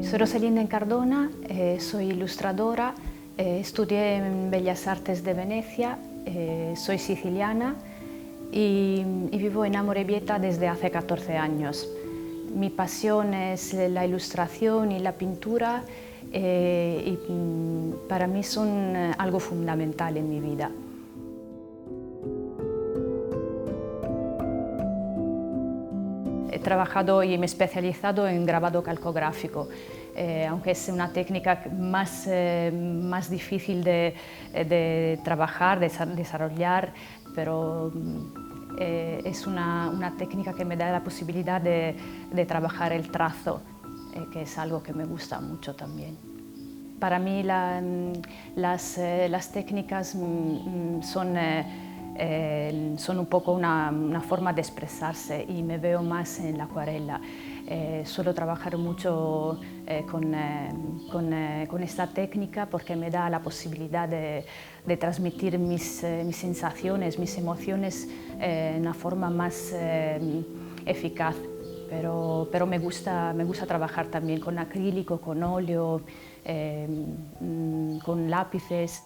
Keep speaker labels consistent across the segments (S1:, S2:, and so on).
S1: Soy Rosalinda Incardona, soy ilustradora, estudié en Bellas Artes de Venecia, soy siciliana y vivo en Amorebieta desde hace 14 años. Mi pasión es la ilustración y la pintura y para mí son algo fundamental en mi vida. He trabajado y me he especializado en grabado calcográfico, aunque es una técnica más difícil de trabajar, de desarrollar, pero es una técnica que me da la posibilidad de trabajar el trazo, que es algo que me gusta mucho también. Para mí las técnicas son un poco una forma de expresarse y me veo más en la acuarela. Suelo trabajar mucho con esta técnica porque me da la posibilidad de transmitir mis sensaciones, mis emociones en una forma más eficaz. Pero me gusta trabajar también con acrílico, con óleo, con lápices.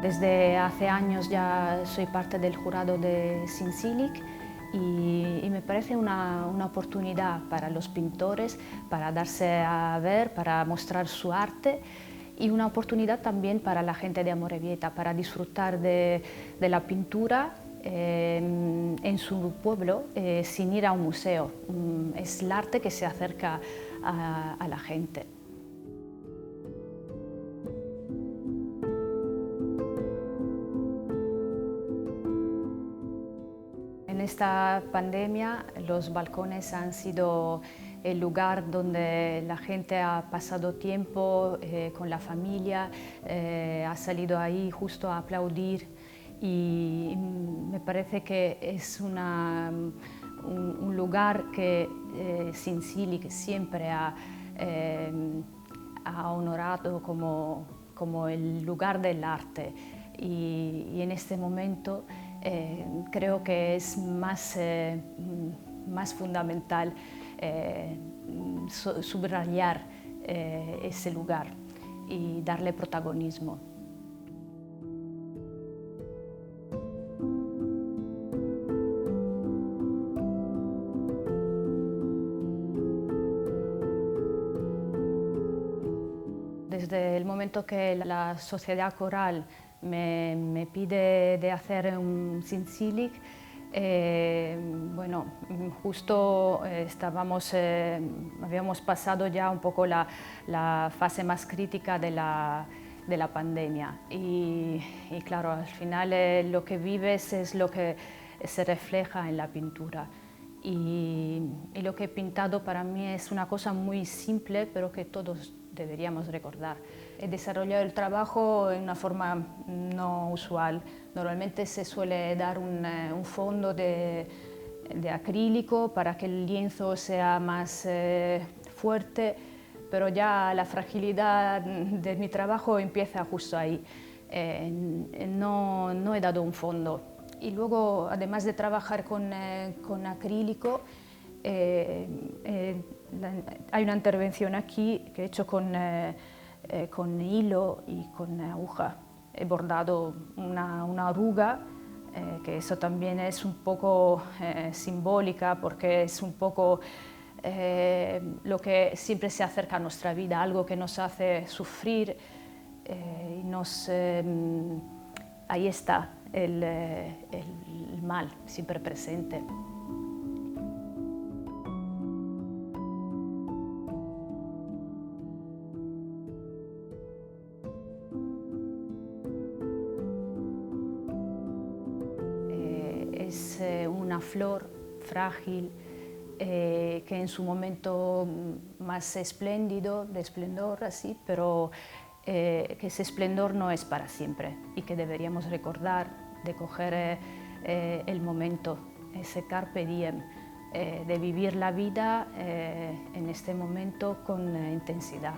S1: Desde hace años ya soy parte del jurado de Sinsilic y me parece una oportunidad para los pintores para darse a ver, para mostrar su arte y una oportunidad también para la gente de Amorebieta para disfrutar de la pintura en su pueblo sin ir a un museo. Es el arte que se acerca a la gente. En esta pandemia los balcones han sido el lugar donde la gente ha pasado tiempo con la familia, ha salido ahí justo a aplaudir y me parece que es un lugar que Sinsilic siempre ha honorado como el lugar del arte y en este momento creo que es más fundamental subrayar ese lugar y darle protagonismo. Desde el momento que la sociedad coral me pide de hacer un Sinsilic, bueno, justo habíamos pasado ya un poco la fase más crítica de la pandemia y claro, al final lo que vives es lo que se refleja en la pintura. Y lo que he pintado para mí es una cosa muy simple, pero que todos deberíamos recordar. He desarrollado el trabajo en una forma no usual. Normalmente se suele dar un fondo de acrílico para que el lienzo sea más fuerte, pero ya la fragilidad de mi trabajo empieza justo ahí. No he dado un fondo. Y luego, además de trabajar con acrílico, hay una intervención aquí que he hecho con hilo y con aguja. He bordado una oruga, que eso también es un poco simbólica porque es un poco lo que siempre se acerca a nuestra vida, algo que nos hace sufrir y ahí está el mal siempre presente. Es una flor frágil que en su momento más espléndido, de esplendor así, pero que ese esplendor no es para siempre y que deberíamos recordar de coger el momento, ese carpe diem, de vivir la vida en este momento con intensidad.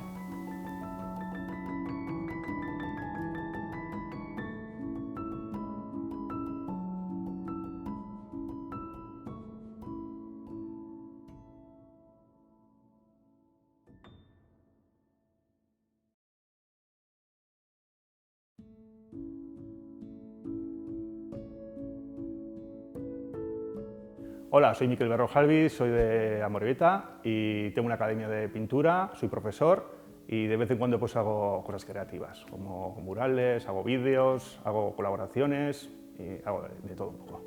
S2: Hola, soy Miquel Berrojalviz, soy de Amorebieta y tengo una academia de pintura, soy profesor y de vez en cuando pues hago cosas creativas, como murales, hago vídeos, hago colaboraciones y hago de todo un poco.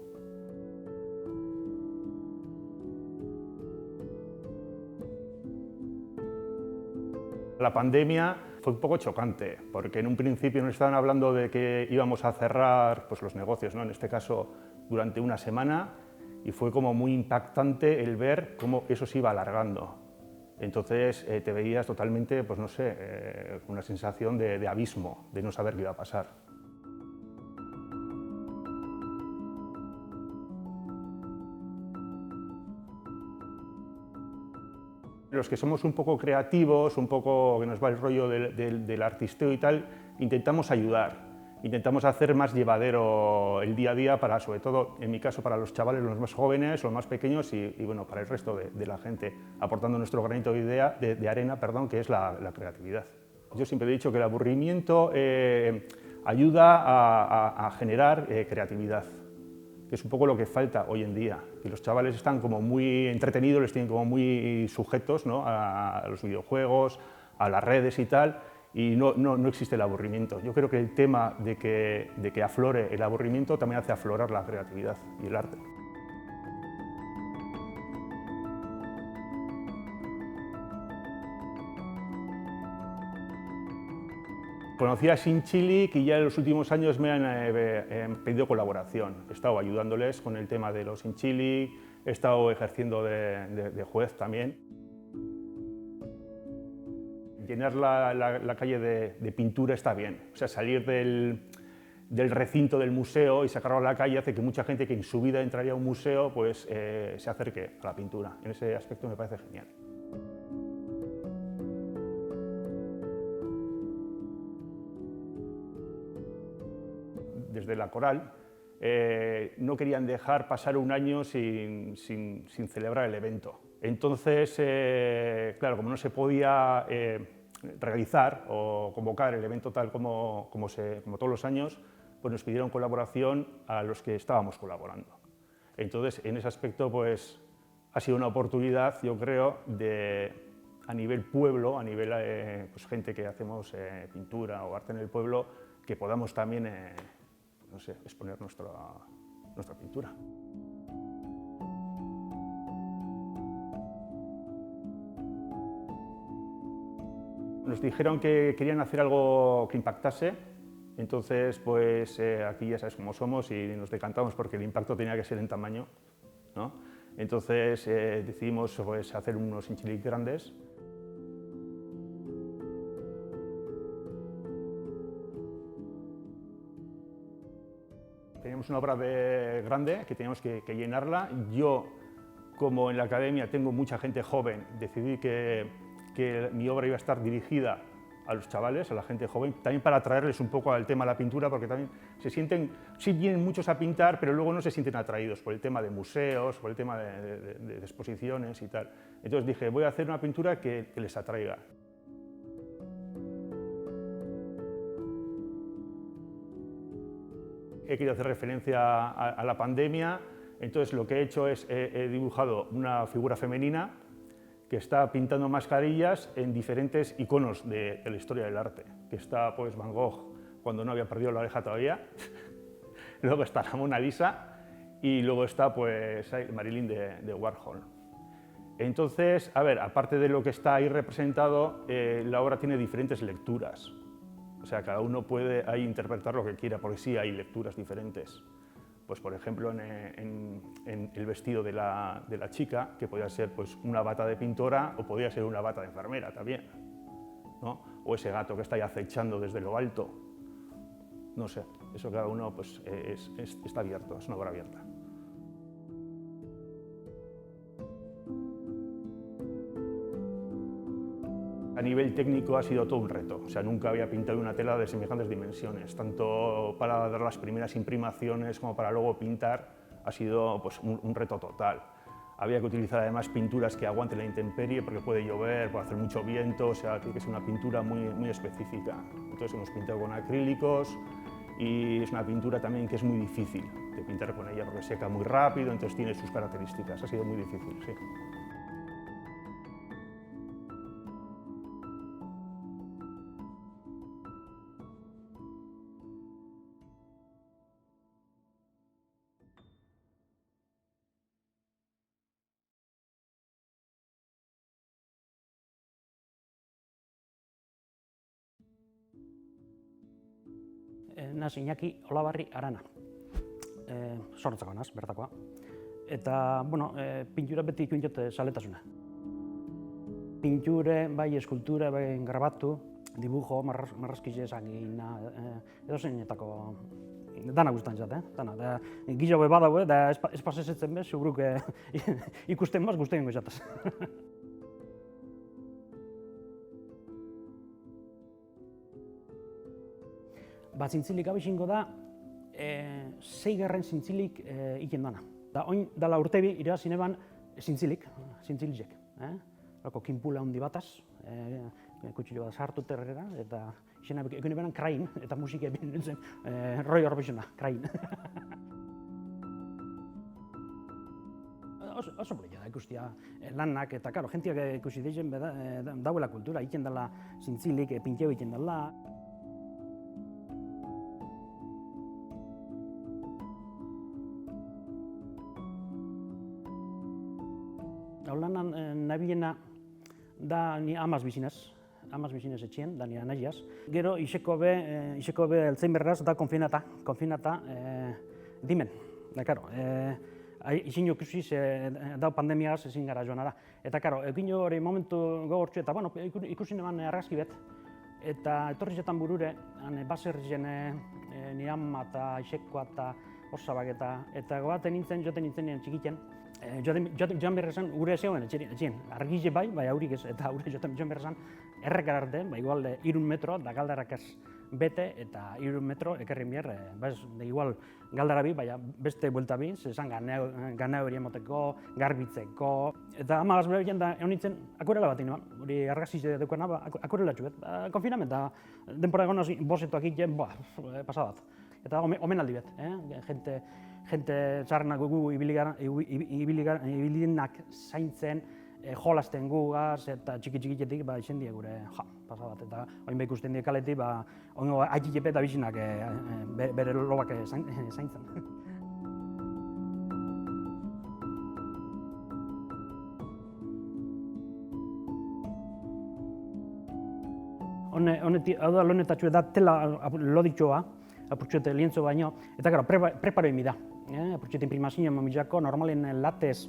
S2: La pandemia fue un poco chocante, porque en un principio nos estaban hablando de que íbamos a cerrar pues, los negocios, ¿no? En este caso durante una semana, y fue como muy impactante el ver cómo eso se iba alargando. Entonces te veías totalmente, pues no sé, con una sensación de abismo, de no saber qué iba a pasar. Los que somos un poco creativos, un poco que nos va el rollo del artisteo y tal, intentamos ayudar. Intentamos hacer más llevadero el día a día para, sobre todo, en mi caso, para los chavales, los más jóvenes, los más pequeños y bueno, para el resto de la gente, aportando nuestro granito de arena, perdón, que es la creatividad. Yo siempre he dicho que el aburrimiento ayuda a generar creatividad, que es un poco lo que falta hoy en día, que los chavales están como muy entretenidos, les tienen como muy sujetos, ¿no?, a los videojuegos, a las redes y tal, y no existe el aburrimiento. Yo creo que el tema de que aflore el aburrimiento también hace aflorar la creatividad y el arte. Conocí a Sinchilic y ya en los últimos años me han pedido colaboración. He estado ayudándoles con el tema de los Sinchilic, he estado ejerciendo de juez también. Llenar la calle de pintura está bien, o sea, salir del recinto del museo y sacarlo a la calle hace que mucha gente que en su vida entraría a un museo pues, se acerque a la pintura. En ese aspecto me parece genial. Desde la Coral no querían dejar pasar un año sin celebrar el evento. Entonces, claro, como no se podía realizar o convocar el evento tal como todos los años, pues nos pidieron colaboración a los que estábamos colaborando. Entonces, en ese aspecto, pues, ha sido una oportunidad, yo creo, a nivel pueblo, a nivel pues, gente que hacemos pintura o arte en el pueblo, que podamos también no sé, exponer nuestra pintura. Nos dijeron que querían hacer algo que impactase, entonces pues aquí ya sabes cómo somos y nos decantamos porque el impacto tenía que ser en tamaño, ¿no? Entonces decidimos pues, hacer unos Sinchilic grandes. Teníamos una obra grande que teníamos que llenarla. Yo, como en la academia tengo mucha gente joven, decidí que mi obra iba a estar dirigida a los chavales, a la gente joven, también para atraerles un poco al tema de la pintura, porque también se sienten, sí vienen muchos a pintar, pero luego no se sienten atraídos por el tema de museos, por el tema de exposiciones y tal. Entonces dije, voy a hacer una pintura que les atraiga. He querido hacer referencia a la pandemia, entonces lo que he hecho es, he dibujado una figura femenina que está pintando mascarillas en diferentes iconos de la historia del arte, que está pues Van Gogh cuando no había perdido la oreja todavía, luego está la Mona Lisa y luego está pues Marilyn de Warhol. Entonces, a ver, aparte de lo que está ahí representado, la obra tiene diferentes lecturas. O sea, cada uno puede ahí interpretar lo que quiera, porque sí hay lecturas diferentes. Pues, por ejemplo, en el vestido de la chica, que podía ser pues, una bata de pintora o podía ser una bata de enfermera también, ¿no? O ese gato que está ahí acechando desde lo alto. No sé, eso cada uno pues, está abierto, es una obra abierta. A nivel técnico ha sido todo un reto, o sea, nunca había pintado una tela de semejantes dimensiones, tanto para dar las primeras imprimaciones como para luego pintar, ha sido pues, un reto total. Había que utilizar además pinturas que aguanten la intemperie porque puede llover, puede hacer mucho viento, o sea, tiene que ser una pintura muy específica. Entonces hemos pintado con acrílicos y es una pintura también que es muy difícil. de pintar con ella porque seca muy rápido, entonces tiene sus características. Ha sido muy difícil, sí.
S3: Naz Iñaki Olabarri Arana, Zornotzakoa naz, bertakoa. Eta, pintura beti ikuin jote zaletasuna. Pinture, bai eskultura, bai grabatu, dibujo, marrazkize zangina, edo zeinetako dana guztan zat, dana. Gila hori badago, da ez pasesetzen bez, seguruk ikusten baz guztien goizataz. Zintzilik abixingo da, 6. zintzilik iken dana. Da, oin dala urtebi irabazi neban zintzilik, zintzilik. Lako kinpula handi bataz, kutxilo bat sartu terrera, eta izena ekune beran krain, eta musika ebin nintzen Roy Orbisona, krain. Oso polita da ikustia lanak, eta karo, jentiak ikusi dizen dauela kultura, iken dela zintzilik, pinteo iken dela. Lanan nabiena da ni amaz bizinez etxien, da ni anaiaz. Gero iseko be Alzheimerraz da konfinata dimen. Da, karo, izin ikusi da pandemiaz ezin gara joan ara. Eta, karo, ekin hori momentu gogortxu eta, ikusi neban argazki bet. Eta etorri zetan burure, baserrizen ni ama eta isekoa eta osabak eta goaten nintzen, joten nintzen txikiten. Joan berrezan, gure zegoen etxien, argize bai aurik ez, eta gure joan berrezan errekar arte, igual 3 metro, da galdarak ez bete, eta 3 metro ekerrin bier, igual galdara bi, beste buelta bi, zezan ganea hori emoteko, garbitzeko, eta amagaz bera da, egon nintzen, akurela bat ino, hori argazize dukena, akurela txubet, konfinamen, eta denpora egon bosetoak iten, pasadat. Eta omenaldi bet, jente txarrenak gu ibilinak zaintzen, jolasten gugaz eta txiki-txikitetik izen die gure pasadat. Eta oin behik usten die kaletik, oingo aikikepe eta bizinak bere lobak zaintzen. Hau da lonetatxu da tela loditxoa, apurtxoete lientzo baino, eta gara, preparoimi da. Apurtxoete imprimazioa mamilako, normalen latez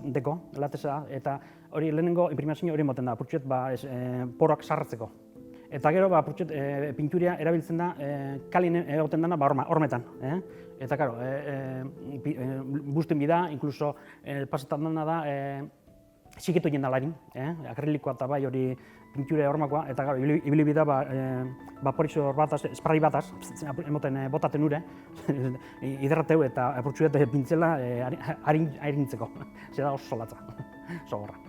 S3: deko, lateza, eta hori lehenengo imprimazioa hori moten da, apurtxoet poroak sarratzeko. Eta gero, pinturia erabiltzen da, kalin egoten dena hormetan. Eta, karo, busten bida, inkluso pasetan dena da, txiketu egin da larin, akrilikoa eta bai hori pintura hormakoa, eta gara, ibili bida vaporizor bataz, spray bataz, emoten botaten ure, hidrateu eta apurtxuet pintzela airintzeko. Zer da oso latza, oso gorra.